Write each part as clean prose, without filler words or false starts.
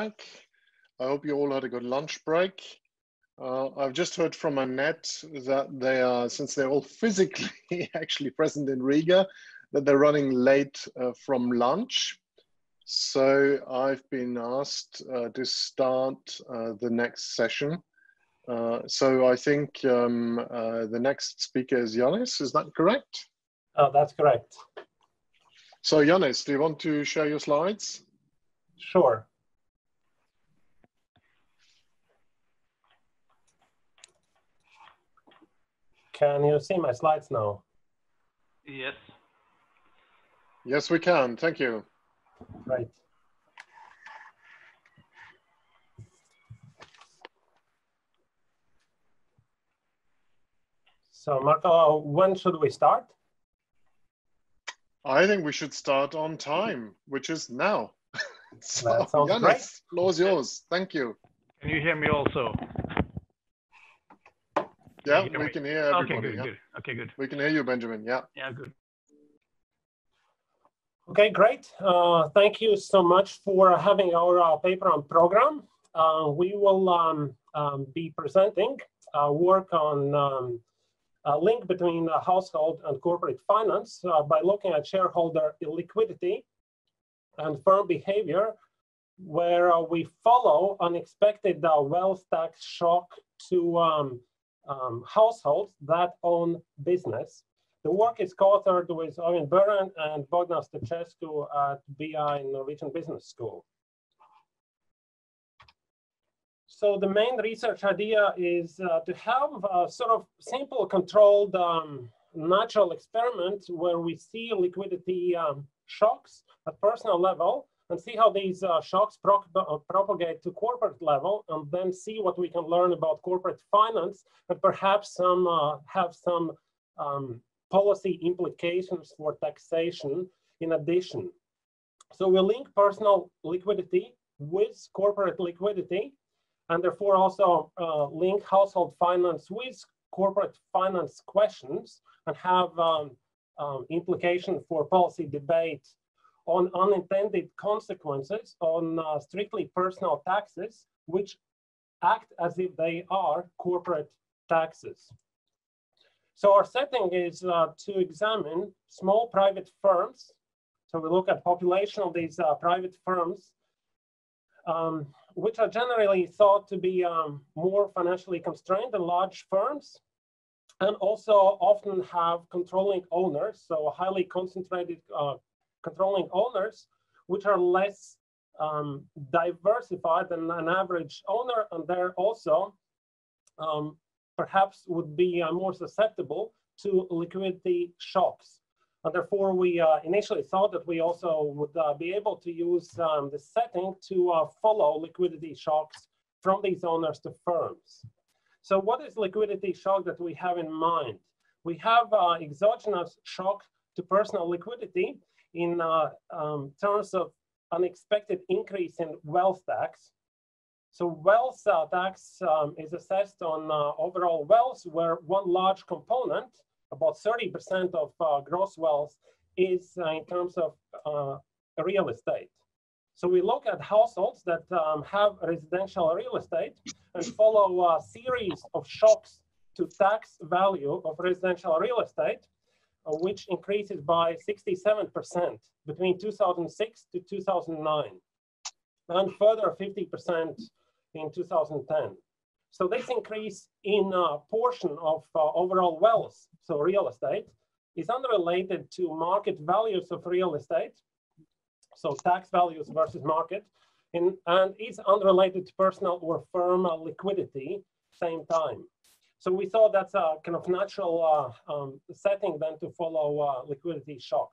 back. I hope you all had a good lunch break. I've just heard from Annette that they are, since they're all physically actually present in Riga, that they're running late from lunch. So I've been asked to start the next session. So I think the next speaker is Janis, is that correct? That's correct. So Janis, do you want to share your slides? Sure. Can you see my slides now? Yes. Yes, we can. Thank you. Right. So Marco, when should we start? I think we should start on time, which is now. So, That sounds Janis, great. floor is yours. Thank you. Can you hear me also? Yeah, we can hear everybody. Okay, good, yeah. good. Okay, good. We can hear you, Benjamin. Yeah. Yeah, good. Okay, great. Thank you so much for having our paper on program. We will be presenting work on a link between household and corporate finance by looking at shareholder illiquidity and firm behavior, where we follow unexpected wealth tax shock to households that own business. The work is co-authored with Owen Buren and Bogdan Stachescu at BI Norwegian Business School. So the main research idea is to have a sort of simple, controlled, natural experiment where we see liquidity shocks at personal level and see how these shocks propagate to corporate level, and then see what we can learn about corporate finance and perhaps have some policy implications for taxation in addition. So we link personal liquidity with corporate liquidity, and therefore also link household finance with corporate finance questions, and have implication for policy debate on unintended consequences on strictly personal taxes, which act as if they are corporate taxes. So our setting is to examine small private firms. So we look at population of these private firms, which are generally thought to be more financially constrained than large firms, and also often have controlling owners, so highly concentrated controlling owners, which are less diversified than an average owner, and they're also perhaps would be more susceptible to liquidity shocks. And therefore, we initially thought that we also would be able to use the setting to follow liquidity shocks from these owners to firms. So what is liquidity shock that we have in mind? We have exogenous shock to personal liquidity in terms of unexpected increase in wealth tax. So wealth tax is assessed on overall wealth, where one large component, about 30% of gross wealth, is in terms of real estate. So we look at households that have residential real estate and follow a series of shocks to tax value of residential real estate, which increases by 67% between 2006 to 2009, and further 50% in 2010. So this increase in portion of overall wealth, so real estate, is unrelated to market values of real estate, so tax values versus market, and is unrelated to personal or firm liquidity same time. So we thought that's a kind of natural setting then to follow liquidity shock.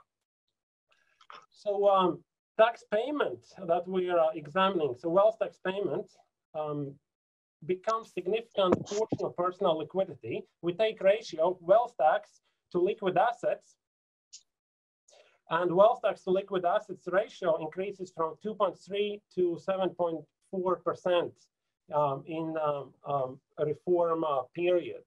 So tax payment that we are examining, so wealth tax payment, becomes significant portion of personal liquidity. We take ratio wealth tax to liquid assets, and wealth tax to liquid assets ratio increases from 2.3 to 7.4% in a reform period.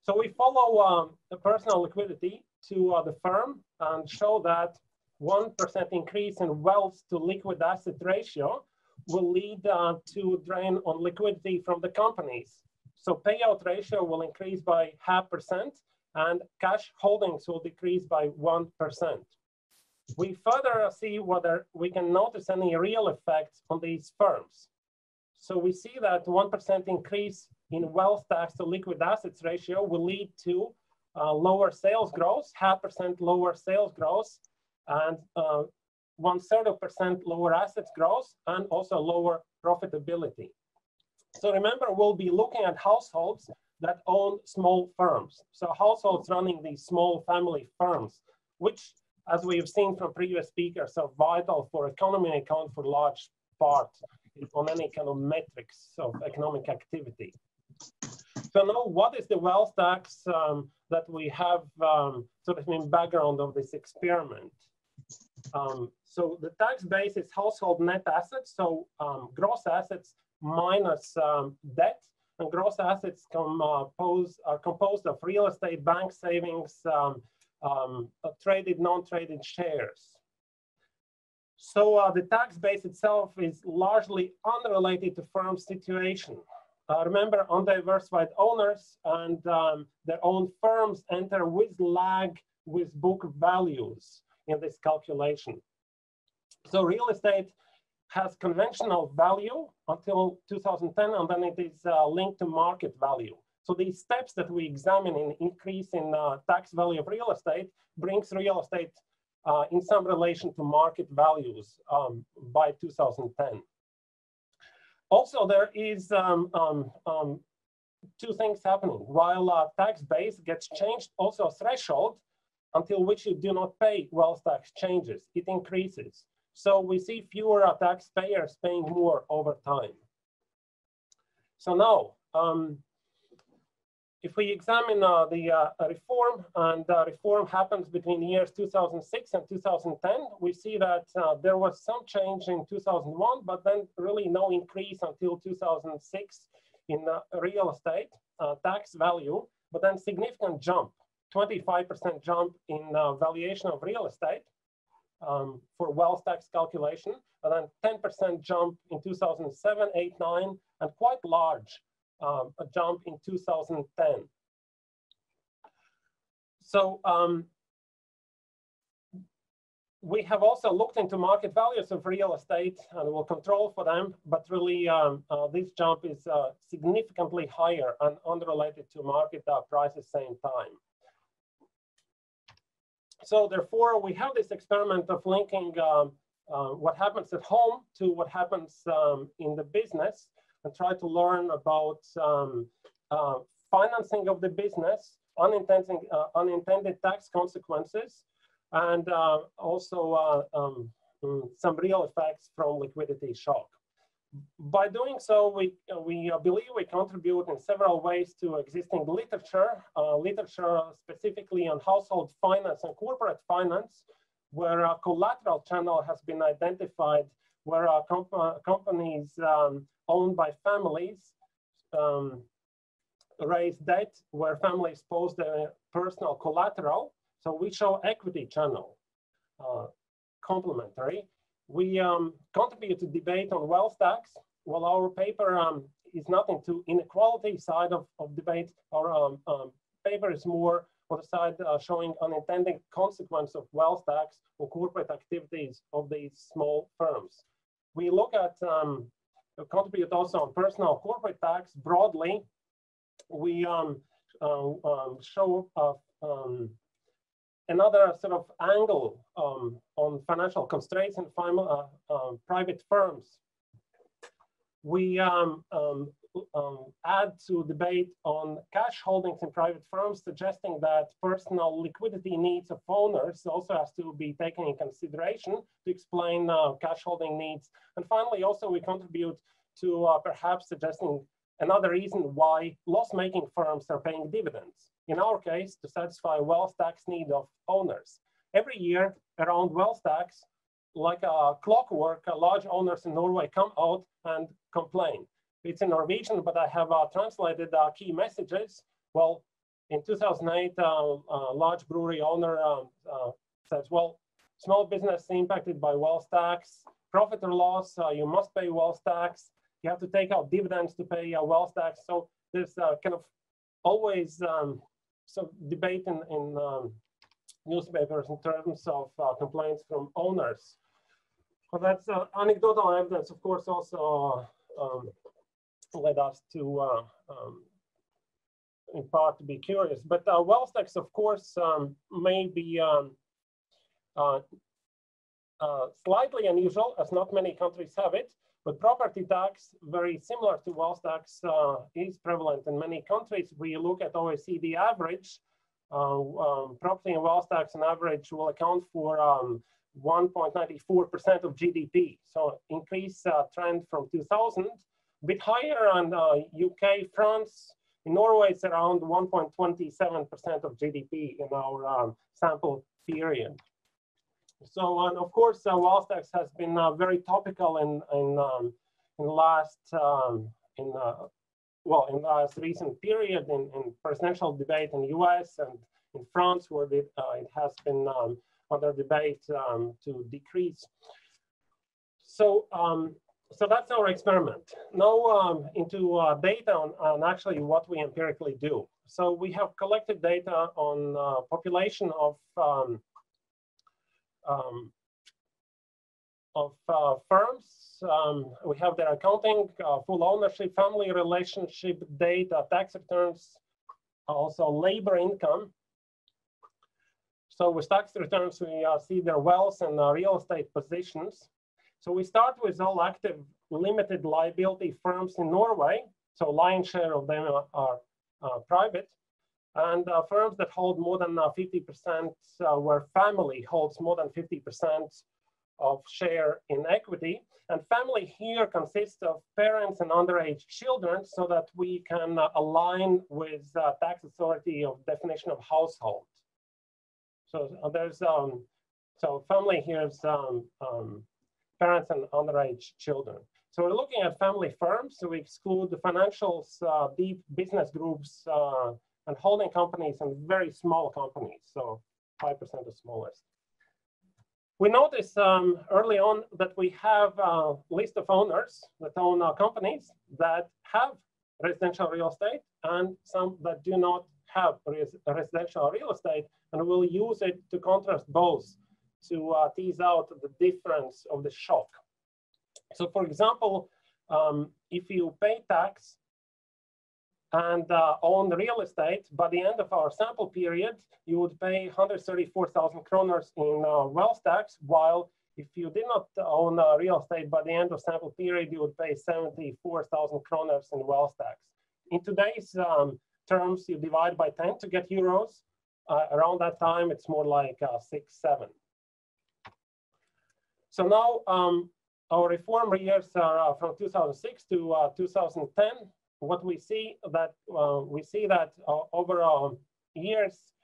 So we follow the personal liquidity to the firm and show that 1% increase in wealth to liquid asset ratio will lead to drain on liquidity from the companies. So payout ratio will increase by 0.5%, and cash holdings will decrease by 1%. We further see whether we can notice any real effects on these firms. So we see that 1% increase in wealth tax to liquid assets ratio will lead to lower sales growth, 0.5% lower sales growth, and 0.33% lower assets growth, and also lower profitability. So remember, we'll be looking at households that own small firms. So households running these small family firms, which, as we've seen from previous speakers, are vital for economy and account for large part on any kind of metrics of economic activity. So now, what is the wealth tax that we have sort of in background of this experiment? So the tax base is household net assets, so gross assets minus debt, and gross assets are composed of real estate, bank savings, traded, non-traded shares. So the tax base itself is largely unrelated to firm situation. Remember, undiversified owners and their own firms enter with lag with book values in this calculation. So real estate has conventional value until 2010, and then it is linked to market value. So these steps that we examine in increase in tax value of real estate brings real estate in some relation to market values by 2010. Also, there is two things happening. While tax base gets changed, also a threshold until which you do not pay wealth tax changes, it increases. So we see fewer taxpayers paying more over time. So now, if we examine the reform, and reform happens between years 2006 and 2010, we see that there was some change in 2001, but then really no increase until 2006 in real estate tax value, but then significant jump, 25% jump in valuation of real estate for wealth tax calculation, and then 10% jump in 2007, 8, 9, and quite large a jump in 2010. So we have also looked into market values of real estate, and we'll control for them, but really this jump is significantly higher and unrelated to market prices same time. So therefore, we have this experiment of linking what happens at home to what happens in the business, and try to learn about financing of the business, unintended tax consequences, and also some real effects from liquidity shock. By doing so, we believe we contribute in several ways to existing literature, specifically on household finance and corporate finance, where a collateral channel has been identified, where companies owned by families raise debt, where families post their personal collateral. So we show equity channel, complementary. We contribute to debate on wealth tax. Well, our paper is not into inequality side of debate. Our paper is more on the side showing unintended consequence of wealth tax or corporate activities of these small firms. We look at, contribute also on personal corporate tax broadly. We show another sort of angle on financial constraints in private firms. We add to debate on cash holdings in private firms, suggesting that personal liquidity needs of owners also has to be taken in consideration to explain cash holding needs. And finally, also we contribute to perhaps suggesting another reason why loss-making firms are paying dividends. In our case, to satisfy wealth tax need of owners. Every year around wealth tax, like a clockwork, large owners in Norway come out and complain. It's in Norwegian, but I have translated key messages. Well, in 2008, a large brewery owner says, well, small business impacted by wealth tax, profit or loss, you must pay wealth tax. You have to take out dividends to pay wealth tax. So there's kind of always some debate in newspapers in terms of complaints from owners. Well, that's anecdotal evidence, of course, also led us to, in part, to be curious. But wealth tax, of course, may be slightly unusual, as not many countries have it. But property tax, very similar to wealth tax, is prevalent in many countries. We look at OECD average, property and wealth tax on average will account for 1.94% of GDP. So increase trend from 2000, a bit higher on UK, France. In Norway, it's around 1.27% of GDP in our sample period. So, and of course, wealth tax has been very topical in last last recent period in presidential debate in the US and in France, where it has been under debate to decrease. So, so that's our experiment. Now into data on actually what we empirically do. So we have collected data on population of firms. We have their accounting, full ownership, family relationship data, tax returns, also labor income. So with tax returns, we see their wealth and real estate positions. So we start with all active limited liability firms in Norway. So lion's share of them are private. And firms that hold more than 50%, where family holds more than 50% of share in equity. And family here consists of parents and underage children, so that we can align with tax authority of definition of household. So there's so family here is parents and underage children. So we're looking at family firms. So we exclude the financials, deep business groups, and holding companies and very small companies. So 5% the smallest. We noticed early on that we have a list of owners that own companies that have residential real estate and some that do not have residential real estate, and we'll use it to contrast both to tease out the difference of the shock. So for example, if you pay tax and own real estate, by the end of our sample period, you would pay 134,000 kroners in wealth tax, while if you did not own real estate, by the end of sample period, you would pay 74,000 kroners in wealth tax. In today's terms, you divide by 10 to get euros. Around that time, it's more like 6, 7. So now our reform years are from 2006 to 2010. What we see that over years,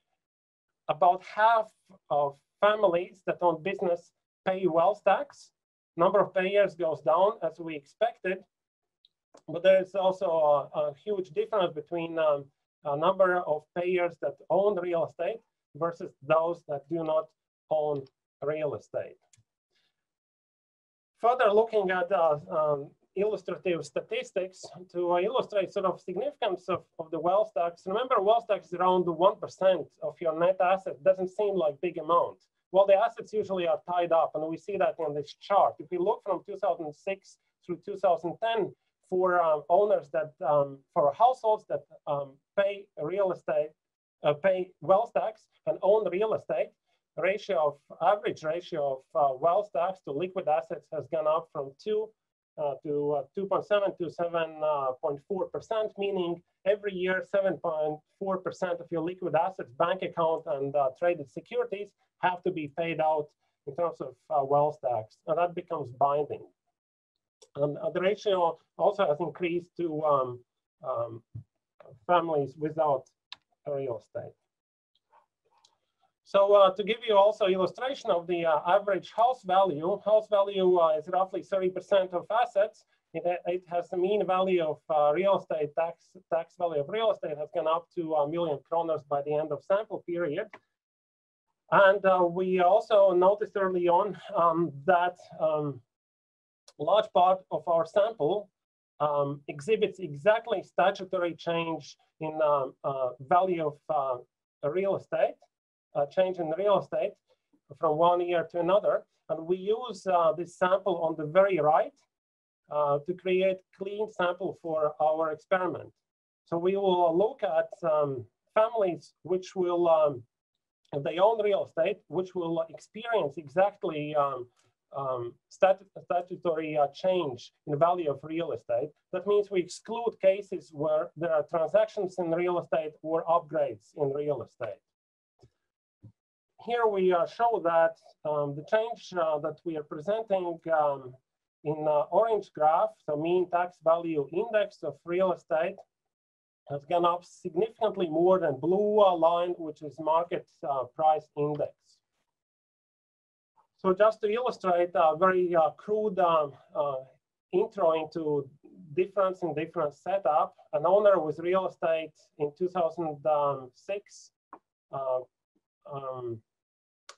about half of families that own business pay wealth tax. Number of payers goes down as we expected, but there's also a huge difference between a number of payers that own real estate versus those that do not own real estate. Further looking at illustrative statistics to illustrate sort of significance of the wealth tax. Remember, wealth tax is around 1% of your net asset. Doesn't seem like big amount. Well, the assets usually are tied up, and we see that in this chart. If we look from 2006 through 2010 for owners that, for households that pay real estate, pay wealth tax and own real estate, average ratio of wealth tax to liquid assets has gone up from 2 to 2.7 to 7.4%, meaning every year 7.4% of your liquid assets, bank account, and traded securities have to be paid out in terms of wealth tax, and that becomes binding. And the ratio also has increased to families without real estate. So to give you also illustration of the average house value is roughly 30% of assets. It has the mean value of real estate, tax value of real estate has gone up to $1 million kroners by the end of sample period. And we also noticed early on that a large part of our sample exhibits exactly statutory change in value of real estate, change in real estate from one year to another. And we use this sample on the very right to create clean sample for our experiment. So we will look at families which will, if they own real estate, which will experience exactly statutory change in value of real estate. That means we exclude cases where there are transactions in real estate or upgrades in real estate. Here we show that the change that we are presenting in orange graph, the mean tax value index of real estate, has gone up significantly more than blue line, which is market price index. So just to illustrate a very crude intro into difference in different setup, an owner with real estate in 2006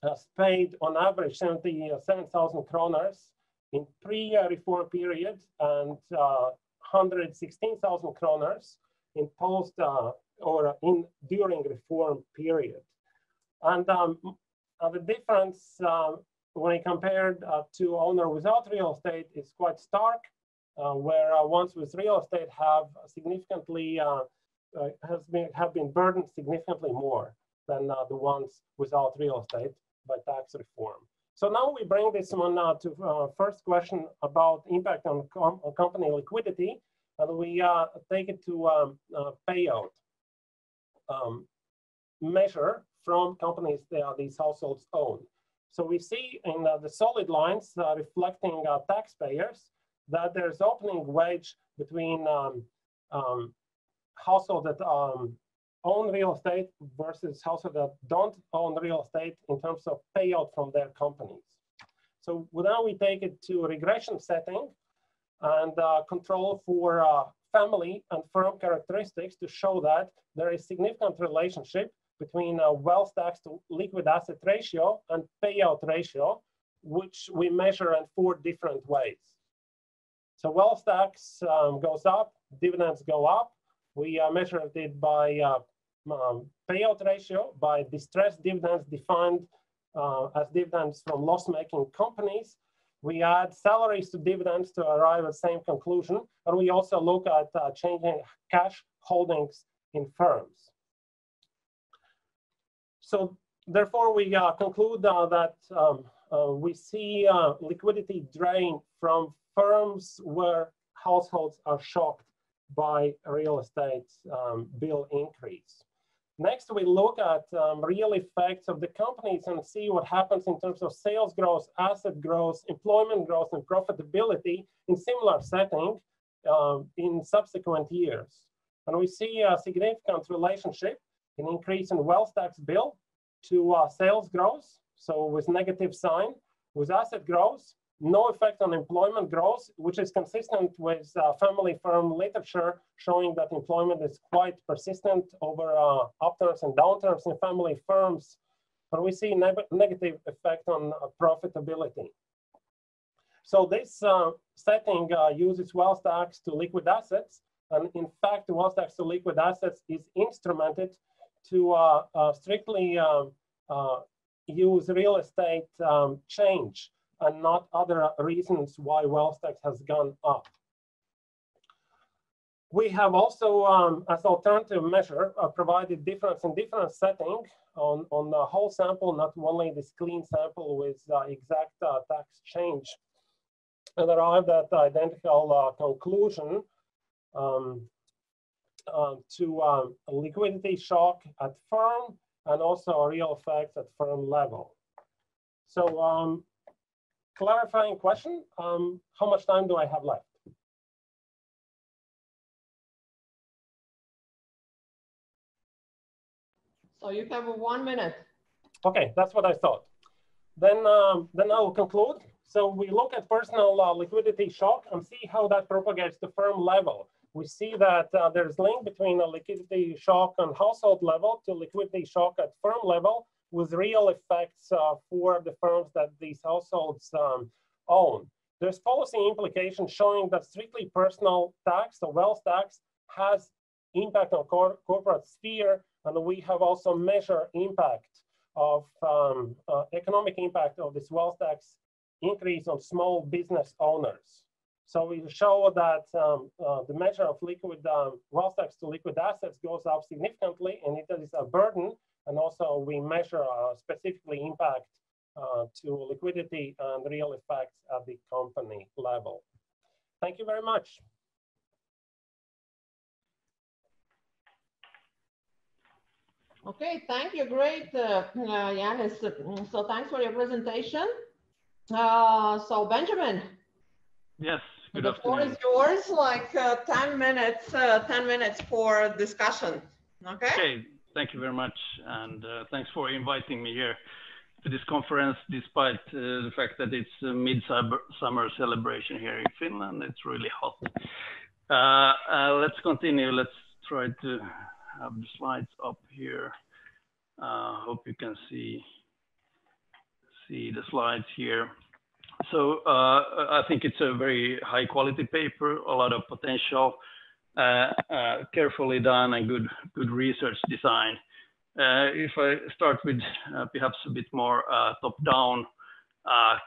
has paid on average 77,000 kroners in pre-reform period and 116,000 kroners in post or in during reform period. And the difference when I compared to owner without real estate is quite stark, where ones with real estate have significantly have been burdened significantly more than the ones without real estate by tax reform. So now we bring this one to first question about impact on company liquidity, and we take it to payout measure from companies that these households own. So we see in the solid lines reflecting taxpayers that there's opening wedge between households that own real estate versus households that don't own real estate in terms of payout from their companies. So now we take it to a regression setting and control for family and firm characteristics to show that there is significant relationship between wealth tax to liquid asset ratio and payout ratio, which we measure in 4 different ways. So wealth tax goes up, dividends go up. We measure it by payout ratio, by distressed dividends defined as dividends from loss-making companies. We add salaries to dividends to arrive at the same conclusion. And we also look at changing cash holdings in firms. So therefore, we conclude that we see liquidity drain from firms where households are shocked by real estate bill increase. Next, we look at real effects of the companies and see what happens in terms of sales growth, asset growth, employment growth, and profitability in similar setting in subsequent years. And we see a significant relationship in increase in wealth tax bill to sales growth, so with negative sign, with asset growth, no effect on employment growth, which is consistent with family firm literature showing that employment is quite persistent over upturns and downturns in family firms. And we see negative effect on profitability. So this setting uses wealth tax to liquid assets. And in fact, the wealth tax to liquid assets is instrumented to strictly use real estate change and not other reasons why wealth tax has gone up. We have also, as alternative measure, provided difference in different setting on the whole sample, not only this clean sample with exact tax change, and arrived at the identical conclusion to a liquidity shock at firm and also a real effects at firm level. So clarifying question, how much time do I have left? So you have 1 minute. Okay, that's what I thought. Then I will conclude. So we look at personal liquidity shock and see how that propagates to firm level. We see that there's link between a liquidity shock on household level to liquidity shock at firm level with real effects for the firms that these households own. There's policy implications showing that strictly personal tax, so wealth tax, has impact on corporate sphere, and we have also measured impact of economic impact of this wealth tax increase on small business owners. So we show that the measure of liquid wealth tax to liquid assets goes up significantly, and it is a burden. And also we measure specifically impact to liquidity and real effects at the company level. Thank you very much. Okay, thank you. Great, Janis. So thanks for your presentation. So Benjamin. Yes, good The floor afternoon. is yours, like 10 minutes for discussion. Okay? Okay, thank you very much. And thanks for inviting me here to this conference, despite the fact that it's a mid-summer celebration here in Finland. It's really hot. Let's continue. Let's try to have the slides up here. Hope you can see the slides here. So I think it's a very high quality paper, a lot of potential, carefully done and good research design. If I start with perhaps a bit more top-down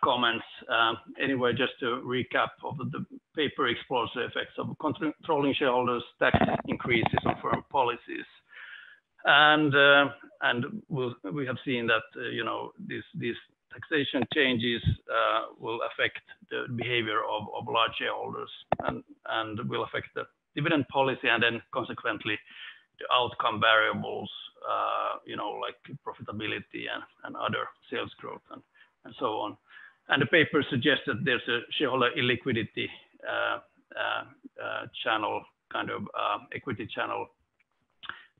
comments, anyway, just to recap of the paper explores the effects of controlling shareholders, tax increases on firm policies. And we have seen that, you know, these taxation changes will affect the behavior of large shareholders and will affect the dividend policy and then consequently the outcome variables, you know, like profitability and other sales growth and so on. And the paper suggests that there's a shareholder illiquidity channel, kind of equity channel,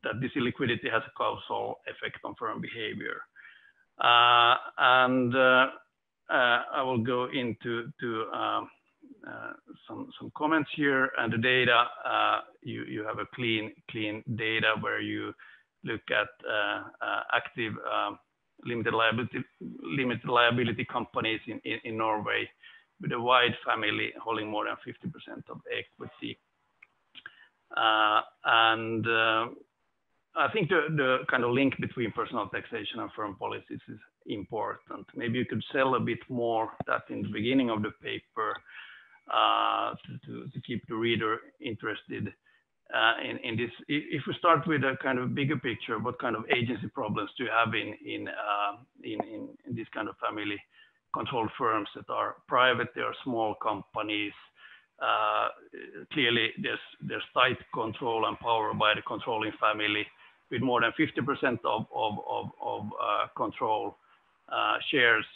that this illiquidity has a causal effect on firm behavior. And I will go into some comments here, and the data, you have a clean data where you look at active limited liability companies in Norway with a wide family holding more than 50% of equity. And I think the kind of link between personal taxation and firm policies is important. Maybe you could sell a bit more that in the beginning of the paper to keep the reader interested in this. If we start with a kind of bigger picture, what kind of agency problems do you have in this kind of family controlled firms that are private? They are small companies. Clearly, there's tight control and power by the controlling family, with more than 50% of control shares.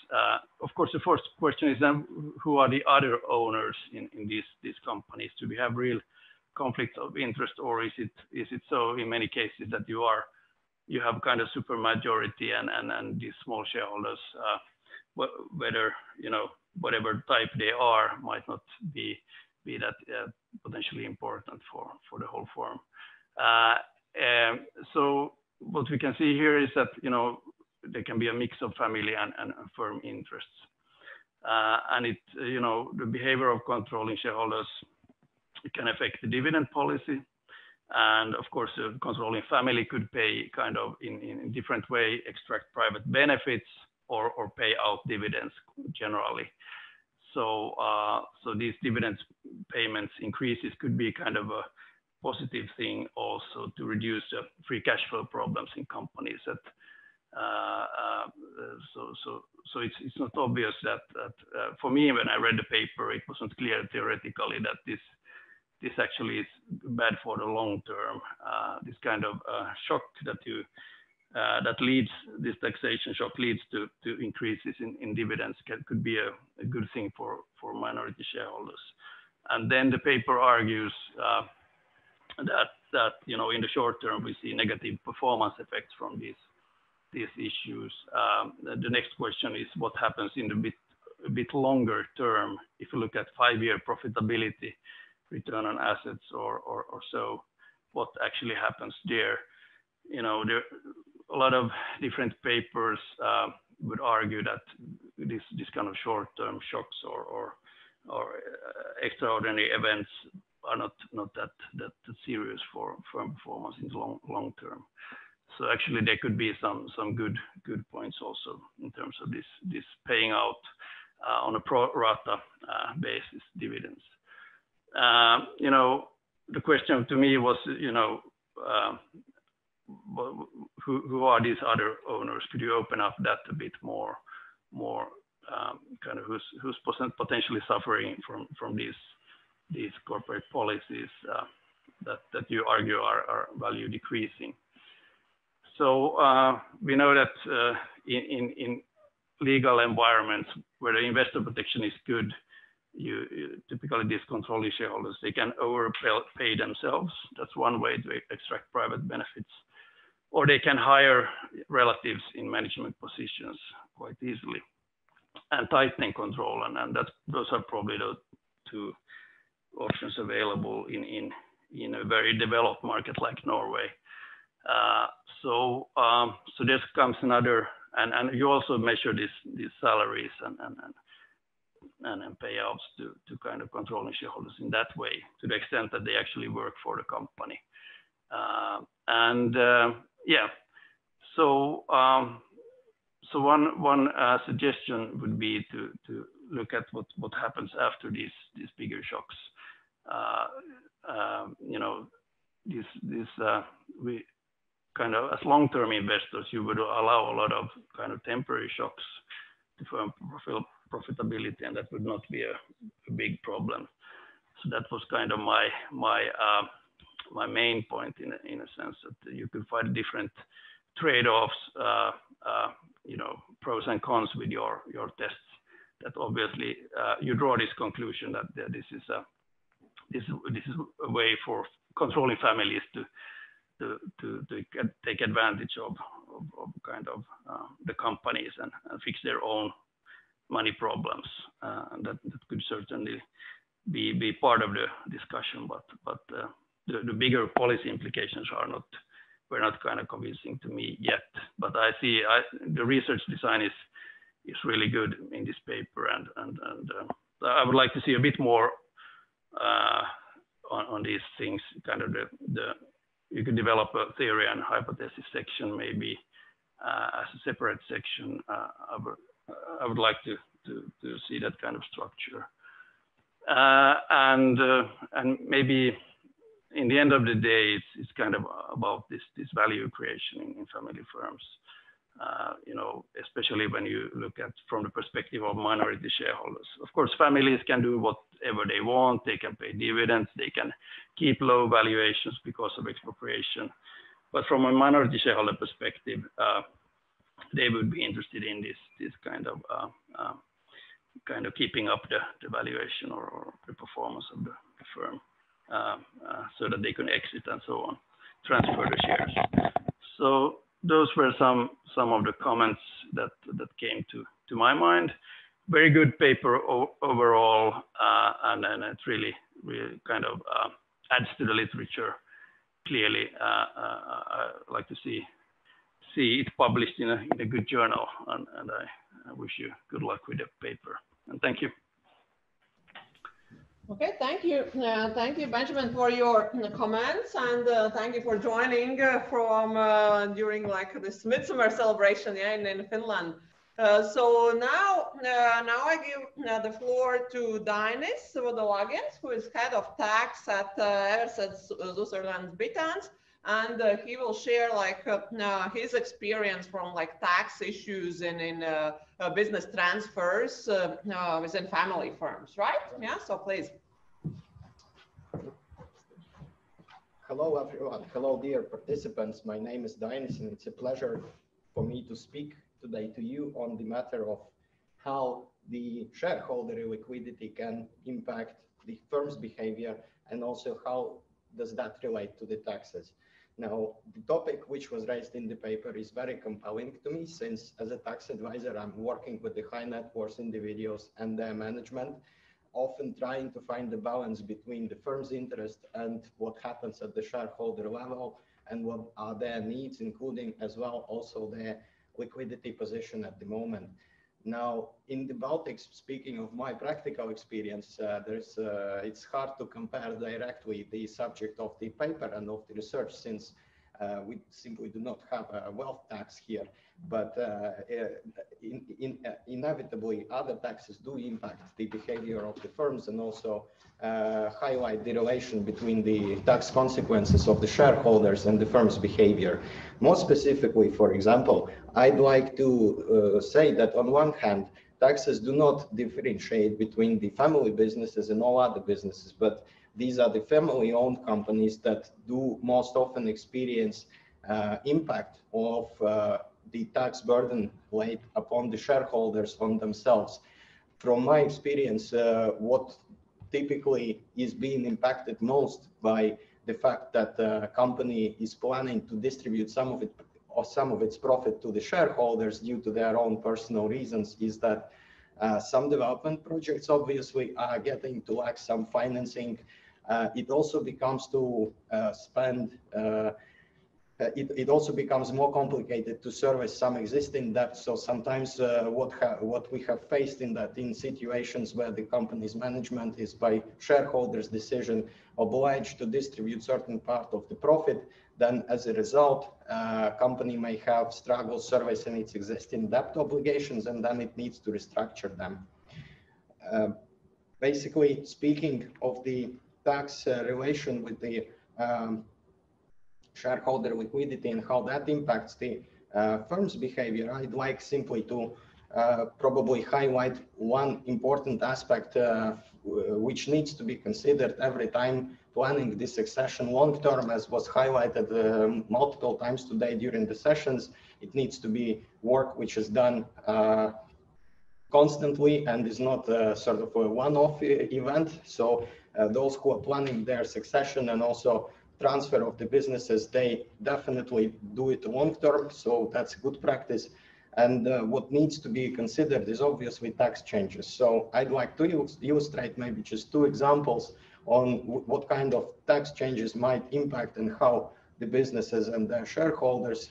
Of course, the first question is then, who are the other owners in these companies? Do we have real conflicts of interest, or is it so in many cases that you have kind of super majority and these small shareholders, whether, you know, whatever type they are, might not be that potentially important for the whole firm. So what we can see here is that, you know, there can be a mix of family and firm interests. And it, you know, the behavior of controlling shareholders can affect the dividend policy. And of course, the controlling family could pay kind of in a different way, extract private benefits or pay out dividends generally. So, so these dividends payments increases could be kind of a positive thing also to reduce the free cash flow problems in companies. That so it's not obvious that for me, when I read the paper, it wasn't clear theoretically that this actually is bad for the long term. This kind of shock that leads, this taxation shock leads to increases in dividends could be a good thing for minority shareholders. And then the paper argues that you know, in the short term we see negative performance effects from these issues. The next question is what happens in the a bit longer term. If you look at 5-year profitability, return on assets or so, what actually happens there? You know, there a lot of different papers would argue that this kind of short-term shocks or extraordinary events are not that serious for firm performance in the long term. So actually there could be some good points also in terms of this paying out on a pro rata basis dividends. You know, the question to me was, you know, who are these other owners? Could you open up that a bit more kind of who's potentially suffering from these corporate policies that you argue are value decreasing? So we know that in legal environments where the investor protection is good, you typically these controlling shareholders, they can overpay themselves. That's one way to extract private benefits. Or they can hire relatives in management positions quite easily and tightening control. And those are probably the two options available in a very developed market like Norway. So this comes another, and you also measure these salaries and payouts to kind of controlling shareholders in that way, to the extent that they actually work for the company. Yeah, so one suggestion would be to look at what happens after these bigger shocks. You know, we kind of, as long-term investors, you would allow a lot of kind of temporary shocks to firm profitability, and that would not be a big problem. So that was kind of my main point in a sense, that you could find different trade-offs, you know, pros and cons with your tests. That obviously you draw this conclusion that this is a way for controlling families to take advantage of kind of the companies and fix their own money problems. And that could certainly be part of the discussion, but the bigger policy implications were not kind of convincing to me yet. But I see the research design is really good in this paper, and I would like to see a bit more on these things. Kind of you could develop a theory and hypothesis section maybe as a separate section. I would like to see that kind of structure, and maybe in the end of the day, it's kind of about this value creation in family firms. You know, especially when you look at from the perspective of minority shareholders. Of course, families can do whatever they want. They can pay dividends. They can keep low valuations because of expropriation. But from a minority shareholder perspective, they would be interested in this kind of keeping up the valuation or the performance of the firm, so that they can exit and so on, transfer the shares. So those were some of the comments that came to my mind. Very good paper overall, and then it really kind of adds to the literature clearly. I like to see it published in a good journal, and I wish you good luck with the paper. And thank you. Okay, thank you. Thank you, Benjamin, for your comments, and thank you for joining from during like this midsummer celebration, yeah, in Finland. So now I give the floor to Dainis Vodolagins, who is head of tax at Eversheds Sutherland Bitāns, and he will share like his experience from like tax issues in business transfers within family firms, right? Yeah, so please. Hello everyone. Hello dear participants. My name is Dainis, and it's a pleasure for me to speak today to you on the matter of how the shareholder illiquidity can impact the firm's behavior, and also how does that relate to the taxes. Now, the topic which was raised in the paper is very compelling to me, since as a tax advisor, I'm working with the high net worth individuals and their management, often trying to find the balance between the firm's interest and what happens at the shareholder level, and what are their needs, including as well also their liquidity position at the moment. Now, in the Baltics, speaking of my practical experience, it's hard to compare directly the subject of the paper and of the research, since we simply do not have a wealth tax here. But inevitably, other taxes do impact the behavior of the firms, and also highlight the relation between the tax consequences of the shareholders and the firm's behavior. More specifically, for example, I'd like to say that on one hand, taxes do not differentiate between the family businesses and all other businesses, but these are the family-owned companies that do most often experience impact of the tax burden laid upon the shareholders on themselves. From my experience, what typically is being impacted most by the fact that the company is planning to distribute some of its profit to the shareholders due to their own personal reasons is that some development projects obviously are getting to lack some financing. It also becomes it also becomes more complicated to service some existing debt. So sometimes what we have faced in situations where the company's management is, by shareholders' decision, obliged to distribute certain part of the profit, then as a result, company may have struggles servicing its existing debt obligations, and then it needs to restructure them. Basically speaking of the tax relation with the shareholder liquidity and how that impacts the firm's behavior, I'd like simply to probably highlight one important aspect which needs to be considered every time planning the succession long term, as was highlighted multiple times today during the sessions. It needs to be work which is done constantly and is not sort of a one-off event. So those who are planning their succession and also transfer of the businesses, they definitely do it long term, so that's good practice. And what needs to be considered is obviously tax changes. So I'd like to illustrate maybe just two examples on what kind of tax changes might impact and how the businesses and their shareholders.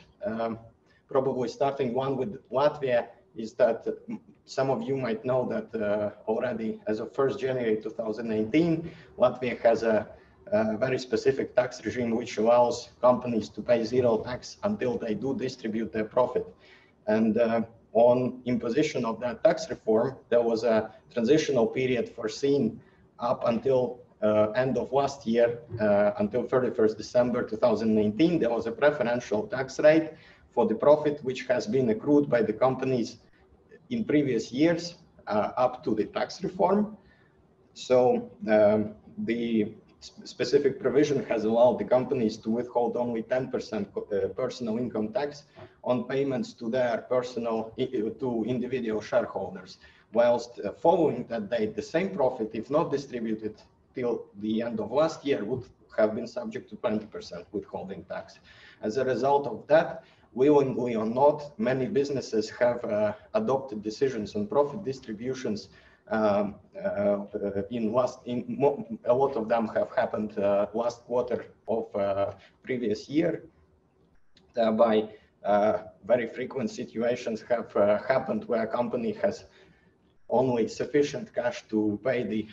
Probably starting one with Latvia is that some of you might know that already as of 1st January 2018, Latvia has a very specific tax regime which allows companies to pay zero tax until they do distribute their profit. And on imposition of that tax reform, there was a transitional period foreseen up until end of last year, until 31st December 2019. There was a preferential tax rate for the profit which has been accrued by the companies in previous years up to the tax reform. So the specific provision has allowed the companies to withhold only 10% personal income tax on payments to their to individual shareholders, whilst following that date, the same profit, if not distributed till the end of last year, would have been subject to 20% withholding tax. As a result of that, willingly or not, many businesses have adopted decisions on profit distributions. A lot of them have happened last quarter of previous year. Thereby, very frequent situations have happened where a company has only sufficient cash to pay the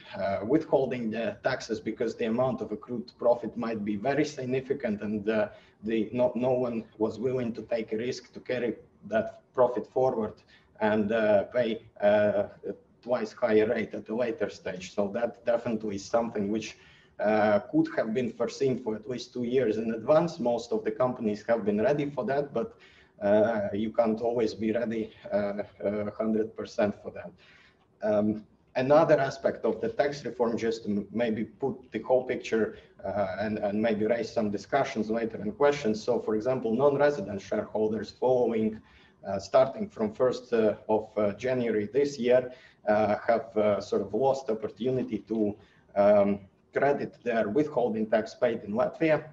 withholding the taxes because the amount of accrued profit might be very significant, and no one was willing to take a risk to carry that profit forward and pay twice higher rate at a later stage. So that definitely is something which could have been foreseen for at least 2 years in advance. Most of the companies have been ready for that, but you can't always be ready 100% for that. Another aspect of the tax reform, just to maybe put the whole picture and maybe raise some discussions later and questions. So for example, non-resident shareholders following starting from 1st of January this year have sort of lost opportunity to credit their withholding tax paid in Latvia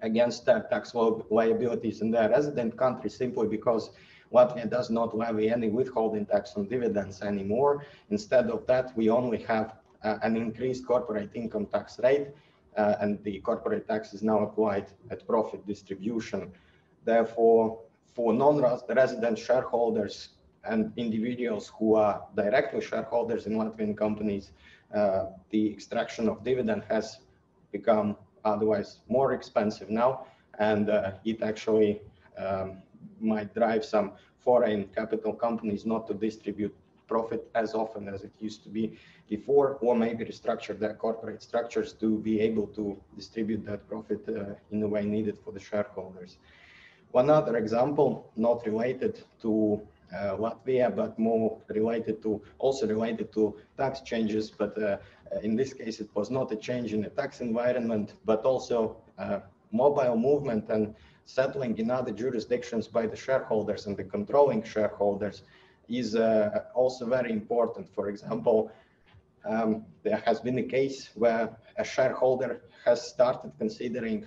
against their tax liabilities in their resident country, simply because Latvia does not levy any withholding tax on dividends anymore. Instead of that, we only have an increased corporate income tax rate, and the corporate tax is now applied at profit distribution. Therefore, for non-resident shareholders, and individuals who are directly shareholders in Latvian companies, the extraction of dividend has become otherwise more expensive now, and it actually might drive some foreign capital companies not to distribute profit as often as it used to be before, or maybe restructure their corporate structures to be able to distribute that profit in the way needed for the shareholders. One other example, not related to Latvia, but more related to, also related to tax changes, but in this case it was not a change in the tax environment, but also mobile movement and settling in other jurisdictions by the shareholders and the controlling shareholders is also very important. For example, there has been a case where a shareholder has started considering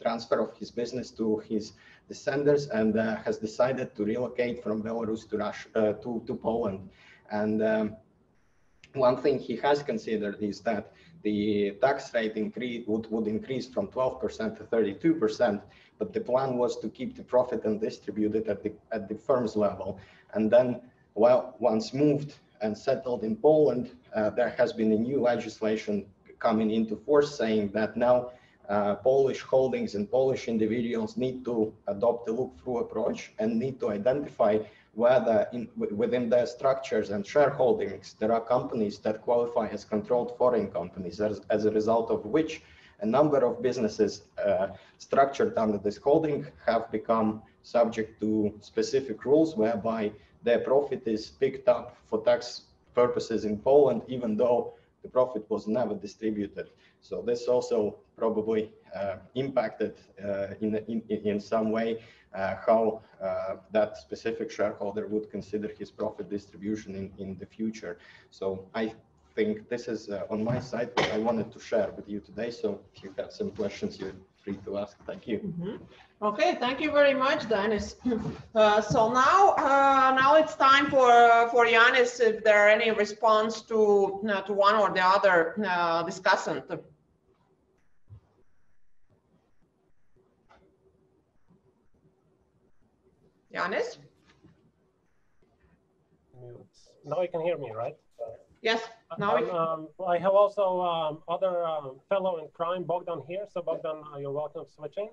transfer of his business to his descendants and has decided to relocate from Belarus to Russia, to Poland. And one thing he has considered is that the tax rate would increase from 12% to 32%, but the plan was to keep the profit and distribute it at the firm's level. And then, well, once moved and settled in Poland, there has been a new legislation coming into force saying that now Polish holdings and Polish individuals need to adopt a look-through approach and need to identify whether within their structures and shareholdings there are companies that qualify as controlled foreign companies, as a result of which a number of businesses structured under this holding have become subject to specific rules whereby their profit is picked up for tax purposes in Poland, even though the profit was never distributed. So this also probably impacted in some way how that specific shareholder would consider his profit distribution in the future. So I think this is on my side what I wanted to share with you today. So if you have some questions, you're free to ask. Thank you. Mm-hmm. Okay, thank you very much, Dainis. So now it's time for Janis if there are any response to one or the other discussant. Janis? Now you can hear me, right? Yes. Now I have also other fellow in crime, Bogdan, here. So Bogdan, you're welcome switching.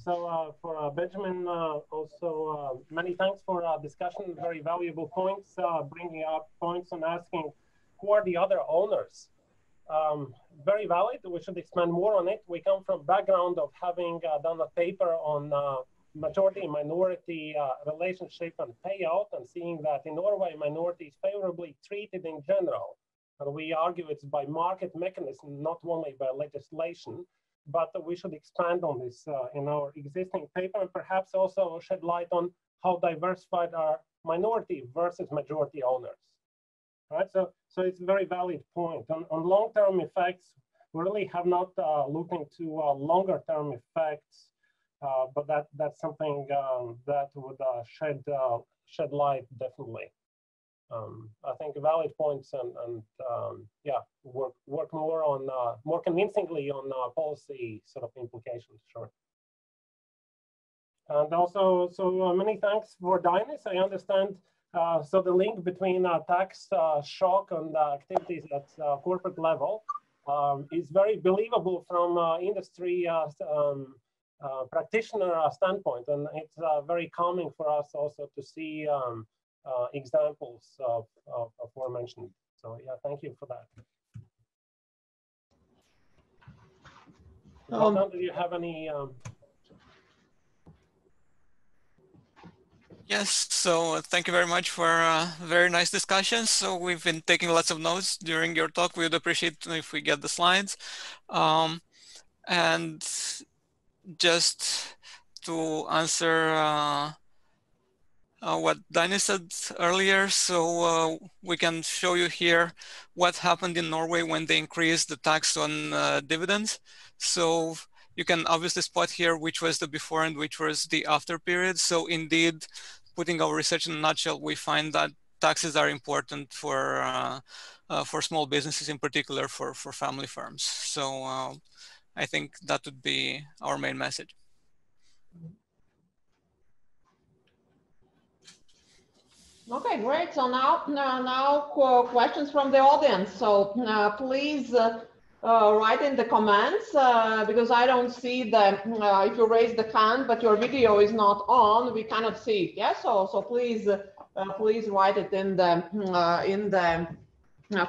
So for Benjamin, also many thanks for discussion, very valuable points, bringing up points and asking who are the other owners. Very valid, we should expand more on it. We come from background of having done a paper on majority-minority relationship and payout, and seeing that in Norway, minority is favorably treated in general. And we argue it's by market mechanism, not only by legislation, but we should expand on this in our existing paper, and perhaps also shed light on how diversified are minority versus majority owners. Right, so it's a very valid point. On long-term effects, we really have not looked into longer-term effects, but that's something that would shed light definitely. I think valid points and yeah, work more on more convincingly on policy sort of implications. Sure. And also, so many thanks for Dainis. I understand. So the link between tax shock and activities at corporate level is very believable from industry practitioner standpoint, and it's very calming for us also to see examples of aforementioned. So yeah, thank you for that. Do you have any? Yes, so thank you very much for a very nice discussion. So we've been taking lots of notes during your talk. We would appreciate if we get the slides. And just to answer what Dainis said earlier, so we can show you here what happened in Norway when they increased the tax on dividends. So you can obviously spot here which was the before and which was the after period. So indeed, putting our research in a nutshell, we find that taxes are important for small businesses, in particular for family firms. So I think that would be our main message. Okay, great. So now questions from the audience. So please write in the comments because I don't see the if you raise the hand but your video is not on, we cannot see it. Yeah. So please please write it in the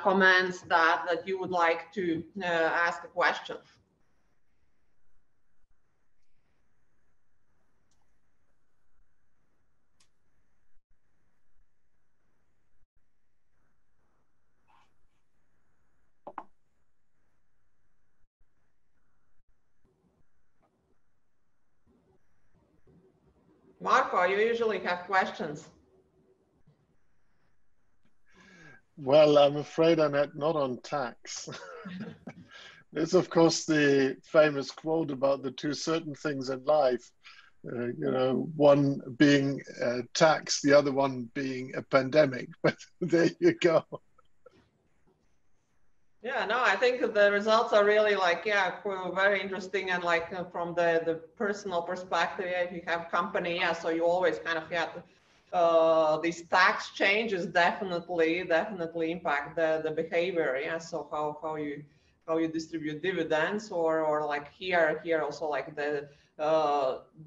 comments that you would like to ask a question. Marco, you usually have questions. Well, I'm afraid, Annette, not on tax. There's, of course, the famous quote about the two certain things in life, you know, one being tax, the other one being a pandemic. But there you go. Yeah, no, I think the results are really like, yeah, very interesting. And like from the personal perspective, yeah, if you have company, yeah, so you always kind of get these tax changes definitely impact the behavior. Yeah, so how you distribute dividends or like here also like the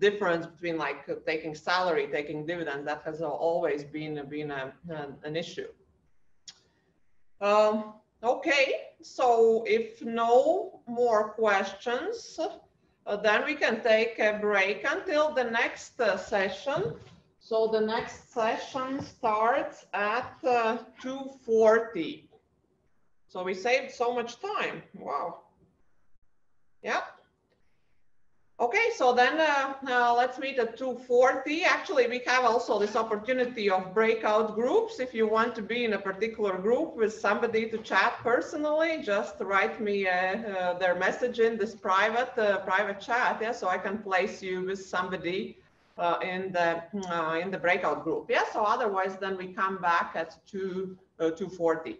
difference between like taking salary, taking dividends, that has always been an issue. Okay, so if no more questions, then we can take a break until the next session. So the next session starts at 2:40. So we saved so much time. Wow. Yeah. Okay, so then let's meet at 2:40. Actually, we have also this opportunity of breakout groups. If you want to be in a particular group with somebody to chat personally, just write me their message in this private chat. Yeah, so I can place you with somebody in the breakout group. Yeah, so otherwise then we come back at 2:40.